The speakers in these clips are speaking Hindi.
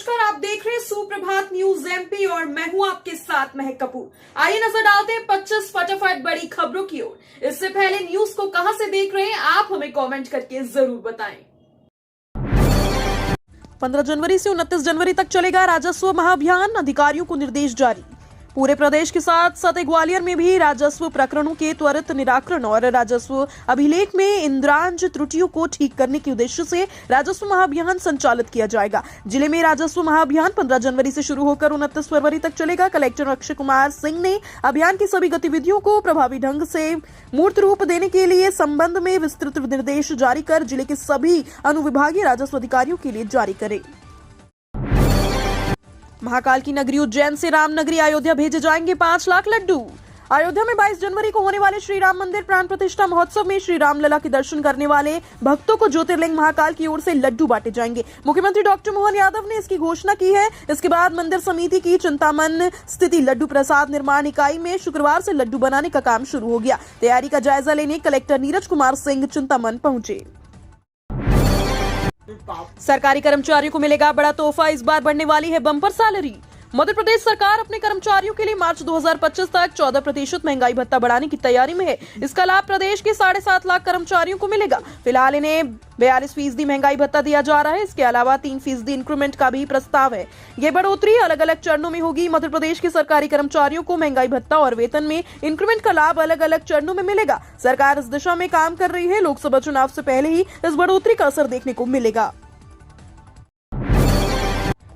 नमस्कार, आप देख रहे हैं सुप्रभात न्यूज एमपी और मैं हूं आपके साथ महक कपूर। आइए नजर डालते हैं 25 फटाफट बड़ी खबरों की ओर। इससे पहले न्यूज को कहां से देख रहे हैं आप हमें कमेंट करके जरूर बताएं। 15 जनवरी से 29 जनवरी तक चलेगा राजस्व महाअभियान, अधिकारियों को निर्देश जारी। पूरे प्रदेश के साथ साथ ग्वालियर में भी राजस्व प्रकरणों के त्वरित निराकरण और राजस्व अभिलेख में इंद्रांश त्रुटियों को ठीक करने के उद्देश्य से राजस्व महाअभियान संचालित किया जाएगा। जिले में राजस्व महाअभियान 15 जनवरी से शुरू होकर 29 फरवरी तक चलेगा। कलेक्टर अक्षय कुमार सिंह ने अभियान की सभी गतिविधियों को प्रभावी ढंग से मूर्त रूप देने के लिए संबंध में विस्तृत निर्देश जारी कर जिले के सभी अनुविभागीय राजस्व अधिकारियों के लिए जारी करे। महाकाल की नगरी उज्जैन से राम नगरी अयोध्या भेजे जाएंगे 5 लाख लड्डू। अयोध्या में 22 जनवरी को होने वाले श्री राम मंदिर प्राण प्रतिष्ठा महोत्सव में श्री राम लला के दर्शन करने वाले भक्तों को ज्योतिर्लिंग महाकाल की ओर से लड्डू बांटे जाएंगे। मुख्यमंत्री डॉक्टर मोहन यादव ने इसकी घोषणा की है। इसके बाद मंदिर समिति की चिंतामन स्थिति लड्डू प्रसाद निर्माण इकाई में शुक्रवार से लड्डू बनाने का काम शुरू हो गया। तैयारी का जायजा लेने कलेक्टर नीरज कुमार सिंह चिंतामन पहुंचे। सरकारी कर्मचारियों को मिलेगा बड़ा तोहफा, इस बार बढ़ने वाली है बम्पर सैलरी। मध्य प्रदेश सरकार अपने कर्मचारियों के लिए मार्च 2025 तक 14% महंगाई भत्ता बढ़ाने की तैयारी में है। इसका लाभ प्रदेश के 7.5 लाख कर्मचारियों को मिलेगा। फिलहाल इन्हें 42% महंगाई भत्ता दिया जा रहा है। इसके अलावा 3% इंक्रीमेंट का भी प्रस्ताव है। ये बढ़ोतरी अलग अलग चरणों में होगी। मध्य प्रदेश के सरकारी कर्मचारियों को महंगाई भत्ता और वेतन में इंक्रीमेंट का लाभ अलग अलग चरणों में मिलेगा। सरकार इस दिशा में काम कर रही है। लोकसभा चुनाव से पहले ही इस बढ़ोतरी का असर देखने को मिलेगा।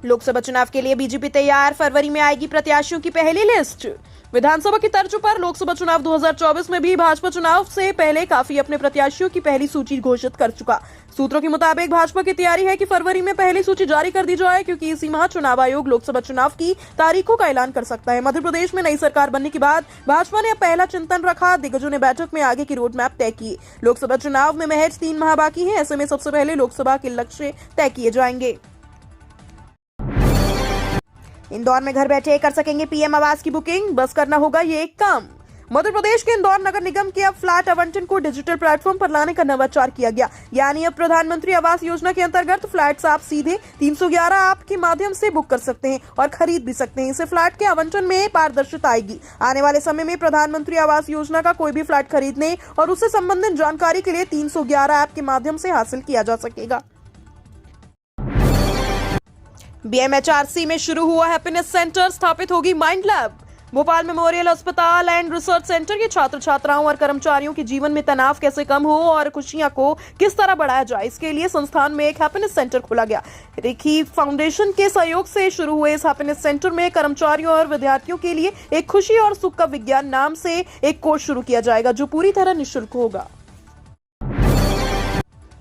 लोकसभा चुनाव के लिए बीजेपी तैयार, फरवरी में आएगी प्रत्याशियों की पहली लिस्ट। विधानसभा की तर्ज पर लोकसभा चुनाव 2024 में भी भाजपा चुनाव से पहले काफी अपने प्रत्याशियों की पहली सूची घोषित कर चुका। सूत्रों के मुताबिक भाजपा की तैयारी है कि फरवरी में पहली सूची जारी कर दी जाए, क्योंकि इसी माह चुनाव आयोग लोकसभा चुनाव की तारीखों का ऐलान कर सकता है। मध्य प्रदेश में नई सरकार बनने के बाद भाजपा ने अब पहला चिंतन रखा। दिग्गजों ने बैठक में आगे की रोड मैप तय की। लोकसभा चुनाव में महज 3 माह बाकी है। ऐसे में सबसे पहले लोकसभा के लक्ष्य तय किए जाएंगे। इंदौर में घर बैठे कर सकेंगे पीएम आवास की बुकिंग, बस करना होगा ये एक काम। मध्य प्रदेश के इंदौर नगर निगम के अब फ्लैट आवंटन को डिजिटल प्लेटफॉर्म पर लाने का नवाचार किया गया। यानी अब प्रधानमंत्री आवास योजना के अंतर्गत फ्लैट्स आप सीधे 311 ऐप के माध्यम से बुक कर सकते हैं और खरीद भी सकते हैं। इससे फ्लैट के आवंटन में पारदर्शिता आएगी। आने वाले समय में प्रधानमंत्री आवास योजना का कोई भी फ्लैट खरीदने और उससे संबंधित जानकारी के लिए 311 ऐप के माध्यम से हासिल किया जा सकेगा। बीएमएचआरसी में शुरू हुआ हैप्पीनेस सेंटर, स्थापित होगी माइंड लैब। भोपाल मेमोरियल अस्पताल एंड रिसर्च सेंटर के छात्र छात्राओं और कर्मचारियों के जीवन में तनाव कैसे कम हो और खुशियां को किस तरह बढ़ाया जाए, इसके लिए संस्थान में एक हैप्पीनेस सेंटर खोला गया। रेखी फाउंडेशन के सहयोग से शुरू हुए इस हैप्पीनेस सेंटर में कर्मचारियों और विद्यार्थियों के लिए एक खुशी और सुख का विज्ञान नाम से एक कोर्स शुरू किया जाएगा, जो पूरी तरह निःशुल्क होगा।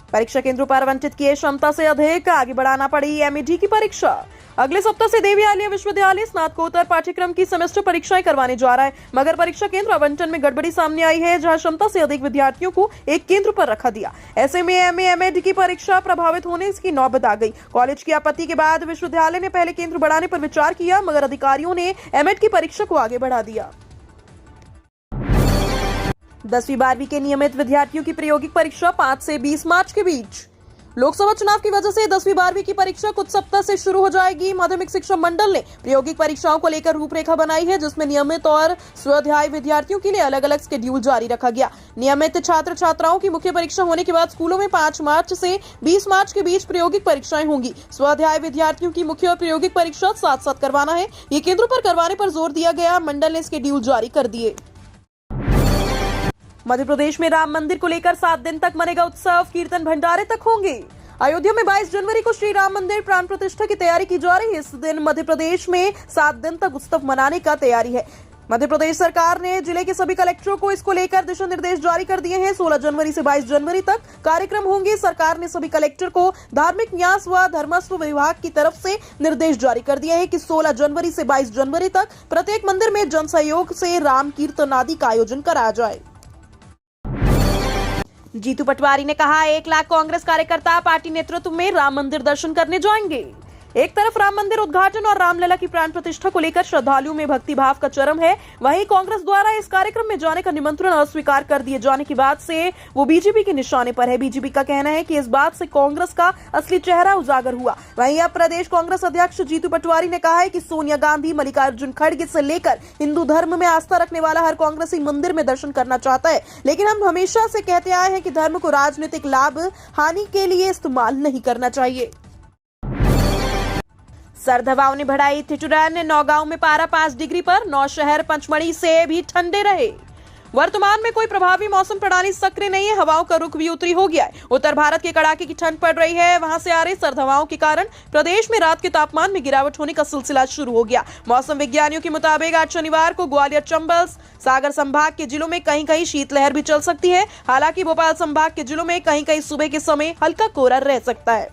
परीक्षा केंद्रों पर आवंटित किए क्षमता से अधिक, आगे बढ़ाना पड़ी एमईडी की परीक्षा। अगले सप्ताह से देवी आलिया विश्वविद्यालय स्नातकोत्तर पाठ्यक्रम की सेमेस्टर परीक्षाएं करवाने जा रहा है, मगर परीक्षा केंद्र आवंटन में गड़बड़ी सामने आई है, जहां क्षमता से अधिक विद्यार्थियों को एक केंद्र पर रखा दिया। ऐसे में एमए की परीक्षा प्रभावित होने की नौबत आ गई। कॉलेज की आपत्ति के बाद विश्वविद्यालय ने पहले केंद्र बढ़ाने पर विचार किया, मगर अधिकारियों ने एमएड की परीक्षा को आगे बढ़ा दिया। 10वीं 12वीं के नियमित विद्यार्थियों की प्रायोगिक परीक्षा 5 से 20 मार्च के बीच। लोकसभा चुनाव की वजह से 10वीं 12वीं की परीक्षा कुछ सप्ताह से शुरू हो जाएगी। माध्यमिक शिक्षा मंडल ने प्रायोगिक परीक्षाओं को लेकर रूपरेखा बनाई है, जिसमें नियमित और स्वाध्याय विद्यार्थियों के लिए अलग अलग शेड्यूल जारी रखा गया। नियमित छात्र छात्राओं की मुख्य परीक्षा होने के बाद स्कूलों में 5 मार्च से 20 मार्च के बीच प्रायोगिक परीक्षाएं होंगी। स्वाध्याय विद्यार्थियों की मुख्य और प्रायोगिक परीक्षा साथ साथ करवाना है। ये केंद्रों पर करवाने पर जोर दिया गया। मंडल ने शेड्यूल जारी कर दिए। मध्य प्रदेश में राम मंदिर को लेकर 7 दिन तक मनेगा उत्सव, कीर्तन भंडारे तक होंगे। अयोध्या में 22 जनवरी को श्री राम मंदिर प्राण प्रतिष्ठा की तैयारी की जा रही है। इस दिन मध्य प्रदेश में 7 दिन तक उत्सव मनाने का तैयारी है। मध्य प्रदेश सरकार ने जिले के सभी कलेक्टरों को इसको लेकर दिशा निर्देश जारी कर दिए हैं। 16 जनवरी से 22 जनवरी तक कार्यक्रम होंगे। सरकार ने सभी कलेक्टर को धार्मिक न्यास व धर्मस्व विभाग की तरफ से निर्देश जारी कर दिए हैं कि 16 जनवरी से 22 जनवरी तक प्रत्येक मंदिर में जन सहयोग से राम कीर्तन आदि का आयोजन कराया जाए। जीतू पटवारी ने कहा 1 लाख कांग्रेस कार्यकर्ता पार्टी नेतृत्व में राम मंदिर दर्शन करने जाएंगे। एक तरफ राम मंदिर उद्घाटन और रामलला की प्राण प्रतिष्ठा को लेकर श्रद्धालुओं में भक्ति भाव का चरम है, वहीं कांग्रेस द्वारा इस कार्यक्रम में जाने का निमंत्रण अस्वीकार कर दिए जाने की बात से वो बीजेपी के निशाने पर है। बीजेपी का कहना है कि इस बात से कांग्रेस का असली चेहरा उजागर हुआ। वहीं अब प्रदेश कांग्रेस अध्यक्ष जीतू पटवारी ने कहा है कि सोनिया गांधी, मल्लिकार्जुन खड़गे से लेकर हिंदू धर्म में आस्था रखने वाला हर कांग्रेसी मंदिर में दर्शन करना चाहता है, लेकिन हम हमेशा से कहते आए हैं कि धर्म को राजनीतिक लाभ हानि के लिए इस्तेमाल नहीं करना चाहिए। सर्द हवाओं ने बढ़ाई ठिठुरन, नौगांव में पारा 5 डिग्री पर, नौशहर पंचमढ़ी से भी ठंडे रहे। वर्तमान में कोई प्रभावी मौसम प्रणाली सक्रिय नहीं है, हवाओं का रुख भी उत्तरी हो गया है। उत्तर भारत के कड़ाके की ठंड पड़ रही है, वहां से आ रही सर्द हवाओं के कारण प्रदेश में रात के तापमान में गिरावट होने का सिलसिला शुरू हो गया। मौसम विज्ञानियों के मुताबिक आज शनिवार को ग्वालियर, चंबल, सागर संभाग के जिलों में कहीं कहीं शीतलहर भी चल सकती है। हालांकि भोपाल संभाग के जिलों में कहीं कहीं सुबह के समय हल्का कोहरा रह सकता है।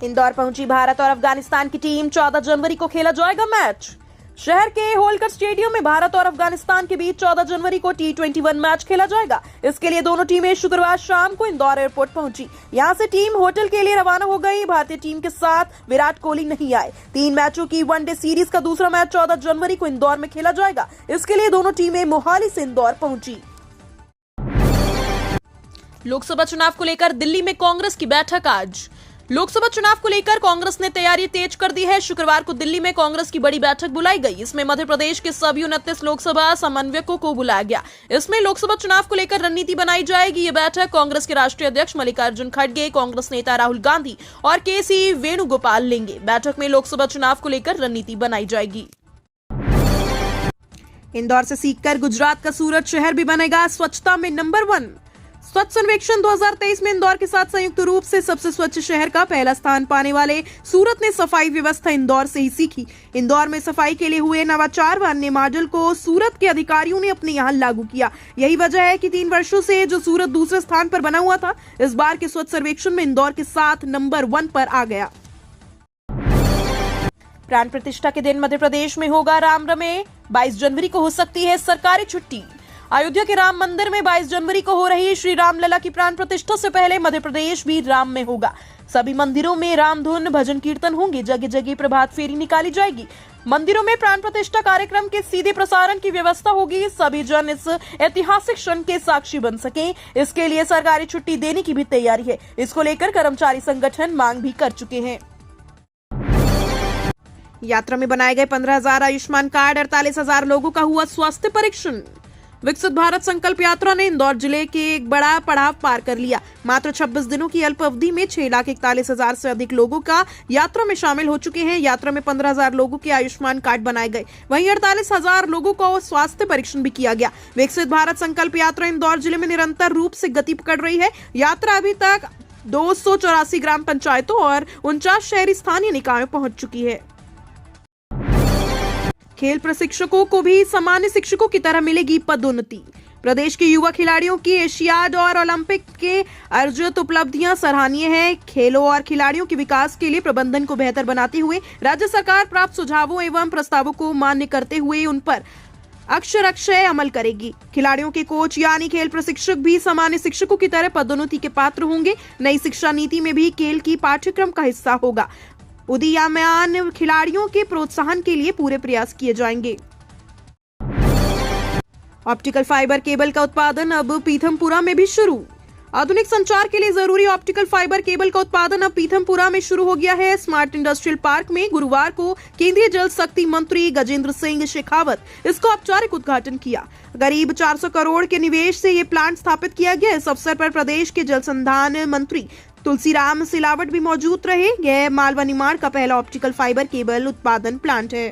इंदौर पहुंची भारत और अफगानिस्तान की टीम, 14 जनवरी को खेला जाएगा मैच। शहर के होलकर स्टेडियम में भारत और अफगानिस्तान के बीच 14 जनवरी को T21 मैच खेला जाएगा। इसके लिए दोनों टीमें शुक्रवार शाम को इंदौर एयरपोर्ट पहुंची। यहां से टीम होटल के लिए रवाना हो गई। भारतीय टीम के साथ विराट कोहली नहीं आए। 3 मैचों की वनडे सीरीज का दूसरा मैच 14 जनवरी को इंदौर में खेला जाएगा। इसके लिए दोनों टीमें मोहाली से इंदौर पहुंची। लोकसभा चुनाव को लेकर दिल्ली में कांग्रेस की बैठक आज। लोकसभा चुनाव को लेकर कांग्रेस ने तैयारी तेज कर दी है। शुक्रवार को दिल्ली में कांग्रेस की बड़ी बैठक बुलाई गई। इसमें मध्य प्रदेश के सभी 29 लोकसभा समन्वयकों को बुलाया गया। इसमें लोकसभा चुनाव को लेकर रणनीति बनाई जाएगी। ये बैठक कांग्रेस के राष्ट्रीय अध्यक्ष मल्लिकार्जुन खड़गे, कांग्रेस नेता राहुल गांधी और के.सी. वेणुगोपाल लेंगे। बैठक में लोकसभा चुनाव को लेकर रणनीति बनाई जाएगी। इंदौर से सीखकर गुजरात का सूरत शहर भी बनेगा स्वच्छता में नंबर 1। स्वच्छ सर्वेक्षण 2023 में इंदौर के साथ संयुक्त रूप से सबसे स्वच्छ शहर का पहला स्थान पाने वाले सूरत ने सफाई व्यवस्था इंदौर से ही सीखी। इंदौर में सफाई के लिए हुए नवाचार व अन्य मॉडल को सूरत के अधिकारियों ने अपने यहाँ लागू किया। यही वजह है कि 3 वर्षों से जो सूरत दूसरे स्थान पर बना हुआ था, इस बार के स्वच्छ सर्वेक्षण में इंदौर के साथ नंबर 1 पर आ गया। प्राण प्रतिष्ठा के दिन मध्य प्रदेश में होगा रामरमे। 22 जनवरी को हो सकती है सरकारी छुट्टी। अयोध्या के राम मंदिर में 22 जनवरी को हो रही श्री रामलला की प्राण प्रतिष्ठा से पहले मध्य प्रदेश भी राम में होगा। सभी मंदिरों में रामधुन, भजन कीर्तन होंगे। जगह जगह प्रभात फेरी निकाली जाएगी। मंदिरों में प्राण प्रतिष्ठा कार्यक्रम के सीधे प्रसारण की व्यवस्था होगी। सभी जन इस ऐतिहासिक क्षण के साक्षी बन सकें, इसके लिए सरकारी छुट्टी देने की भी तैयारी है। इसको लेकर कर्मचारी संगठन मांग भी कर चुके हैं। यात्रा में बनाए गए 15,000 आयुष्मान कार्ड, 48,000 लोगों का हुआ स्वास्थ्य परीक्षण। विकसित भारत संकल्प यात्रा ने इंदौर जिले के एक बड़ा पड़ाव पार कर लिया। मात्र 26 दिनों की अल्प अवधि में 6,41,000 से अधिक लोगों का यात्रा में शामिल हो चुके हैं। यात्रा में 15,000 लोगों के आयुष्मान कार्ड बनाए गए, वहीं 48,000 लोगों का स्वास्थ्य परीक्षण भी किया गया। विकसित भारत संकल्प यात्रा इंदौर जिले में निरंतर रूप से गति पकड़ रही है। यात्रा अभी तक 284 ग्राम पंचायतों और 49 शहरी स्थानीय निकायों पहुंच चुकी है। खेल प्रशिक्षकों को भी सामान्य शिक्षकों की तरह मिलेगी पदोन्नति। प्रदेश के युवा खिलाड़ियों की एशियाड और ओलंपिक के अर्जित उपलब्धियां सराहनीय हैं। खेलों और खिलाड़ियों के विकास के लिए प्रबंधन को बेहतर बनाते हुए राज्य सरकार प्राप्त सुझावों एवं प्रस्तावों को मान्य करते हुए उन पर अक्षरशः अमल करेगी। खिलाड़ियों के कोच यानी खेल प्रशिक्षक भी सामान्य शिक्षकों की तरह पदोन्नति के पात्र होंगे। नई शिक्षा नीति में भी खेल की पाठ्यक्रम का हिस्सा होगा। उदीयमान खिलाड़ियों के प्रोत्साहन के लिए पूरे प्रयास किए जाएंगे। ऑप्टिकल फाइबर केबल का उत्पादन अब पीथमपुरा में भी शुरू। आधुनिक संचार के लिए जरूरी ऑप्टिकल फाइबर केबल का उत्पादन अब पीथमपुरा में शुरू हो गया है। स्मार्ट इंडस्ट्रियल पार्क में गुरुवार को केंद्रीय जल शक्ति मंत्री गजेंद्र सिंह शेखावत इसका औपचारिक उद्घाटन किया। करीब 400 करोड़ के निवेश से ये प्लांट स्थापित किया गया। इस अवसर पर प्रदेश के जल संधान मंत्री तुलसीराम सिलावट भी मौजूद रहे। यह मालवा निमाड़ का पहला ऑप्टिकल फाइबर केबल उत्पादन प्लांट है।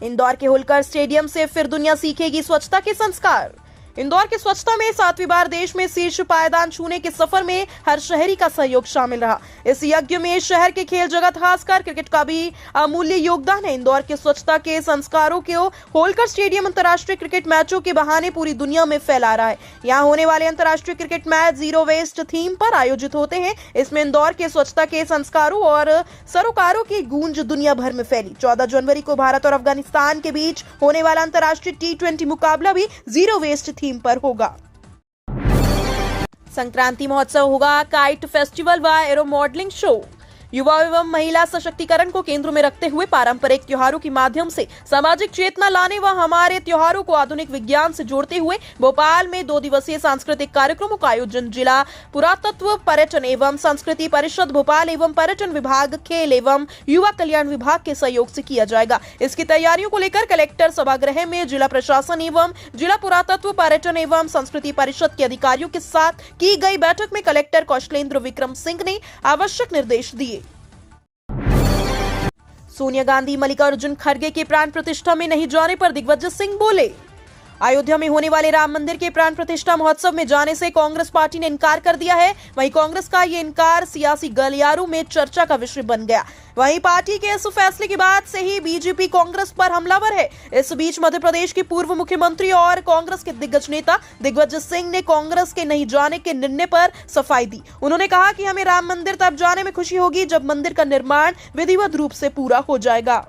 इंदौर के होलकर स्टेडियम से फिर दुनिया सीखेगी स्वच्छता के संस्कार। इंदौर की स्वच्छता में 7वीं बार देश में शीर्ष पायदान छूने के सफर में हर शहरी का सहयोग शामिल रहा। इस यज्ञ में शहर के खेल जगत खासकर क्रिकेट का भी अमूल्य योगदान है। इंदौर के स्वच्छता के संस्कारों को होलकर स्टेडियम अंतर्राष्ट्रीय क्रिकेट मैचों के बहाने पूरी दुनिया में फैला रहा है। यहाँ होने वाले अंतर्राष्ट्रीय cricket match zero waste theme पर आयोजित होते हैं। इसमें इंदौर के स्वच्छता के संस्कारों और सरोकारों की गूंज दुनिया भर में फैली। 14 जनवरी को भारत और अफगानिस्तान के बीच होने वाला अंतर्राष्ट्रीय T20 मुकाबला भी जीरो वेस्ट थीम पर होगा। संक्रांति महोत्सव होगा, काइट फेस्टिवल व एरो मॉडलिंग शो। युवा एवं महिला सशक्तिकरण को केंद्र में रखते हुए पारंपरिक त्योहारों के माध्यम से सामाजिक चेतना लाने व हमारे त्योहारों को आधुनिक विज्ञान से जोड़ते हुए भोपाल में 2 दिवसीय सांस्कृतिक कार्यक्रमों का आयोजन जिला पुरातत्व पर्यटन एवं संस्कृति परिषद भोपाल एवं पर्यटन विभाग, खेल एवं युवा कल्याण विभाग के सहयोग से किया जाएगा। इसकी तैयारियों को लेकर कलेक्टर सभागृह में जिला प्रशासन एवं जिला पुरातत्व पर्यटन एवं संस्कृति परिषद के अधिकारियों के साथ की गई बैठक में कलेक्टर कौशलेंद्र विक्रम सिंह ने आवश्यक निर्देश दिए। सोनिया गांधी मल्लिकार्जुन खड़गे के प्राण प्रतिष्ठा में नहीं जाने पर दिग्विजय सिंह बोले। अयोध्या में होने वाले राम मंदिर के प्राण प्रतिष्ठा महोत्सव में जाने से कांग्रेस पार्टी ने इनकार कर दिया है। वहीं कांग्रेस का ये इनकार सियासी गलियारों में चर्चा का विषय बन गया। वहीं पार्टी के इस फैसले के बाद से ही बीजेपी कांग्रेस पर हमलावर है। इस बीच मध्य प्रदेश के पूर्व मुख्यमंत्री और कांग्रेस के दिग्गज नेता दिग्विजय सिंह ने कांग्रेस के नहीं जाने के निर्णय पर सफाई दी। उन्होंने कहा कि हमें राम मंदिर तब जाने में खुशी होगी जब मंदिर का निर्माण विधिवत रूप से पूरा हो जाएगा।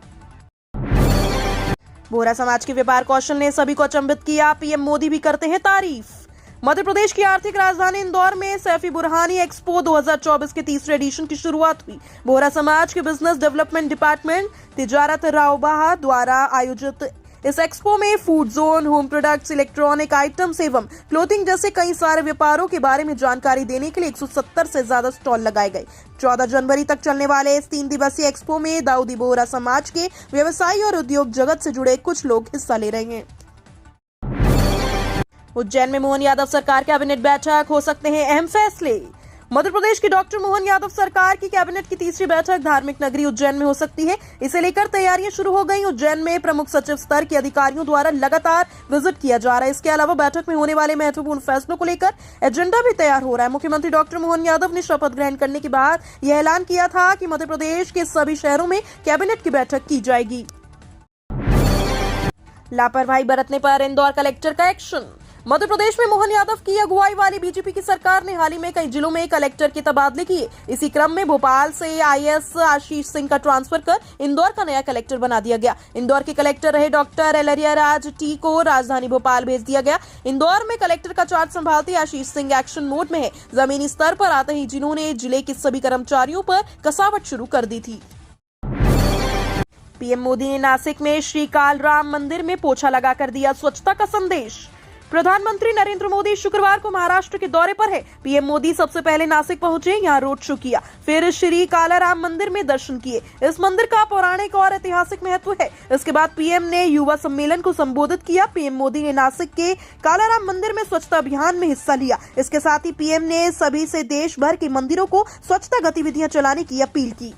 बोहरा समाज के व्यापार कौशल ने सभी को अचंभित किया। पीएम मोदी भी करते हैं तारीफ। मध्य प्रदेश की आर्थिक राजधानी इंदौर में सैफी बुरहानी एक्सपो 2024 के 3रे एडिशन की शुरुआत हुई। बोहरा समाज के बिजनेस डेवलपमेंट डिपार्टमेंट तिजारत रावबाहा द्वारा आयोजित इस एक्सपो में food zone, home products, electronic items एवं क्लोथिंग जैसे कई सारे व्यापारों के बारे में जानकारी देने के लिए 170 से ज्यादा स्टॉल लगाए गए। 14 जनवरी तक चलने वाले इस 3 दिवसीय एक्सपो में दाऊदी बोहरा समाज के व्यवसायी और उद्योग जगत से जुड़े कुछ लोग हिस्सा ले रहे हैं। उज्जैन में मोहन यादव सरकार कैबिनेट बैठक, हो सकते हैं अहम फैसले। मध्य प्रदेश की डॉक्टर मोहन यादव सरकार की कैबिनेट की 3री बैठक धार्मिक नगरी उज्जैन में हो सकती है। इसे लेकर तैयारियां शुरू हो गई। उज्जैन में प्रमुख सचिव स्तर के अधिकारियों द्वारा लगातार विजिट किया जा रहा है। इसके अलावा बैठक में होने वाले महत्वपूर्ण फैसलों को लेकर एजेंडा भी तैयार हो रहा है। मुख्यमंत्री डॉक्टर मोहन यादव ने शपथ ग्रहण करने के बाद यह ऐलान किया था कि मध्य प्रदेश के सभी शहरों में कैबिनेट की बैठक की जाएगी। लापरवाही बरतने पर इंदौर कलेक्टर का एक्शन। मध्य प्रदेश में मोहन यादव की अगुवाई वाली बीजेपी की सरकार ने हाल ही में कई जिलों में कलेक्टर के तबादले किए। इसी क्रम में भोपाल से आईएएस आशीष सिंह का ट्रांसफर कर इंदौर का नया कलेक्टर बना दिया गया। इंदौर के कलेक्टर रहे डॉक्टर एलरिया राज टी को राजधानी भोपाल भेज दिया गया। इंदौर में कलेक्टर का चार्ज संभालते आशीष सिंह एक्शन मोड में है। जमीनी स्तर पर आते ही जिन्होंने जिले के सभी कर्मचारियों पर कसावट शुरू कर दी थी। पीएम मोदी ने नासिक में श्री कालराम मंदिर में पोछा लगाकर दिया स्वच्छता का संदेश। प्रधानमंत्री नरेंद्र मोदी शुक्रवार को महाराष्ट्र के दौरे पर है। पीएम मोदी सबसे पहले नासिक पहुंचे, यहां रोड शो किया, फिर श्री कालाराम मंदिर में दर्शन किए। इस मंदिर का पौराणिक और ऐतिहासिक महत्व है। इसके बाद पीएम ने युवा सम्मेलन को संबोधित किया। पीएम मोदी ने नासिक के कालाराम मंदिर में स्वच्छता अभियान में हिस्सा लिया। इसके साथ ही पीएम ने सभी से देश भर के मंदिरों को स्वच्छता गतिविधियां चलाने की अपील की।